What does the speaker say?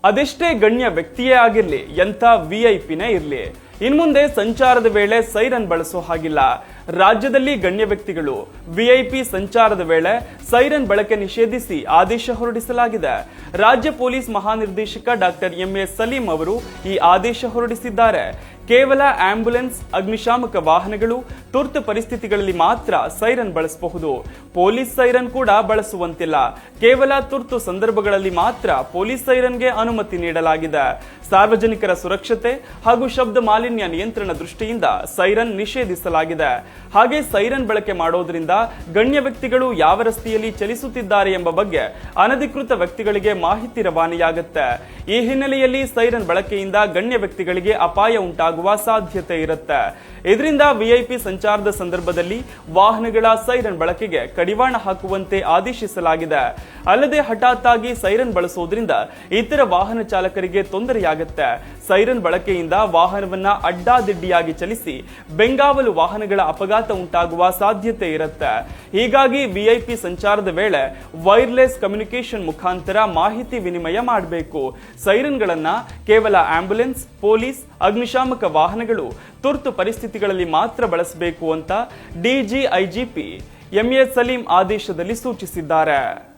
ಅದೆಷ್ಟೇ ಗಣ್ಯ ವ್ಯಕ್ತಿಯೇ ಆಗಿರ್ಲಿ, ಎಂಥ ವಿಐಪಿನೇ ಇರ್ಲಿ, ಇನ್ಮುಂದೆ ಸಂಚಾರದ ವೇಳೆ ಸೈರನ್ ಬಳಸೋ ಹಾಗಿಲ್ಲ. ರಾಜ್ಯದಲ್ಲಿ ಗಣ್ಯ ವ್ಯಕ್ತಿಗಳು ವಿಐಪಿ ಸಂಚಾರದ ವೇಳೆ ಸೈರನ್ ಬಳಕೆ ನಿಷೇಧಿಸಿ ಆದೇಶ ಹೊರಡಿಸಲಾಗಿದೆ. ರಾಜ್ಯ ಪೊಲೀಸ್ ಮಹಾನಿರ್ದೇಶಕ ಡಾಕ್ಟರ್ ಎಂಎ ಸಲೀಂ ಅವರು ಈ ಆದೇಶ ಹೊರಡಿಸಿದ್ದಾರೆ. ಕೇವಲ ಆಂಬ್ಯುಲೆನ್ಸ್, ಅಗ್ನಿಶಾಮಕ ವಾಹನಗಳು ತುರ್ತು ಪರಿಸ್ಥಿತಿಗಳಲ್ಲಿ ಮಾತ್ರ ಸೈರನ್ ಬಳಸಬಹುದು. ಪೊಲೀಸ್ ಸೈರನ್ ಕೂಡ ಬಳಸುವಂತಿಲ್ಲ. ಕೇವಲ ತುರ್ತು ಸಂದರ್ಭಗಳಲ್ಲಿ ಮಾತ್ರ ಪೊಲೀಸ್ ಸೈರನ್ಗೆ ಅನುಮತಿ ನೀಡಲಾಗಿದೆ. ಸಾರ್ವಜನಿಕರ ಸುರಕ್ಷತೆ ಹಾಗೂ ಶಬ್ದ ಮಾಲಿನ್ಯ ನಿಯಂತ್ರಣ ದೃಷ್ಟಿಯಿಂದ ಸೈರನ್ ನಿಷೇಧಿಸಲಾಗಿದೆ. ಹಾಗೆ ಸೈರನ್ ಬಳಕೆ ಮಾಡೋದ್ರಿಂದ ಗಣ್ಯ ವ್ಯಕ್ತಿಗಳು ಯಾವ ರಸ್ತೆಯಲ್ಲಿ ಚಲಿಸುತ್ತಿದ್ದಾರೆ ಎಂಬ ಬಗ್ಗೆ ಅನಧಿಕೃತ ವ್ಯಕ್ತಿಗಳಿಗೆ ಮಾಹಿತಿ ರವಾನೆಯಾಗುತ್ತೆ. ಈ ಹಿನ್ನೆಲೆಯಲ್ಲಿ ಸೈರನ್ ಬಳಕೆಯಿಂದ ಗಣ್ಯ ವ್ಯಕ್ತಿಗಳಿಗೆ ಅಪಾಯ ಉಂಟಾಗುವ ಸಾಧ್ಯತೆ ಇರುತ್ತೆ. ಇದರಿಂದ ವಿಐಪಿ ಸಂಚಾರದ ಸಂದರ್ಭದಲ್ಲಿ ವಾಹನಗಳ ಸೈರನ್ ಬಳಕೆಗೆ ಕಡಿವಾಣ ಹಾಕುವಂತೆ ಆದೇಶಿಸಲಾಗಿದೆ. ಅಲ್ಲದೆ ಹಠಾತ್ ಆಗಿ ಸೈರನ್ ಬಳಸೋದ್ರಿಂದ ಇತರ ವಾಹನ ಚಾಲಕರಿಗೆ ತೊಂದರೆಯಾಗುತ್ತೆ. ಸೈರನ್ ಬಳಕೆಯಿಂದ ವಾಹನವನ್ನ ಅಡ್ಡಾದಿಡ್ಡಿಯಾಗಿ ಚಲಿಸಿ ಬೆಂಗಾವಲು ವಾಹನಗಳ ಅಪಘಾತ ಉಂಟಾಗುವ ಸಾಧ್ಯತೆ ಇರುತ್ತೆ. ಹೀಗಾಗಿ ವಿಐಪಿ ಸಂಚಾರದ ವೇಳೆ ವೈರ್ಲೆಸ್ ಕಮ್ಯುನಿಕೇಶನ್ ಮುಖಾಂತರ ಮಾಹಿತಿ ವಿನಿಮಯ ಮಾಡಬೇಕು. ಸೈರನ್ಗಳನ್ನ ಕೇವಲ ಆಂಬ್ಯುಲೆನ್ಸ್, ಪೊಲೀಸ್, ಅಗ್ನಿಶಾಮಕ ವಾಹನಗಳು ತುರ್ತು ಪರಿಸ್ಥಿತಿಗಳಲ್ಲಿ ಮಾತ್ರ ಬಳಸಬೇಕು ಅಂತ ಡಿಜಿಐಜಿಪಿ ಎಂಎ ಸಲೀಂ ಆದೇಶದಲ್ಲಿ ಸೂಚಿಸಿದ್ದಾರೆ.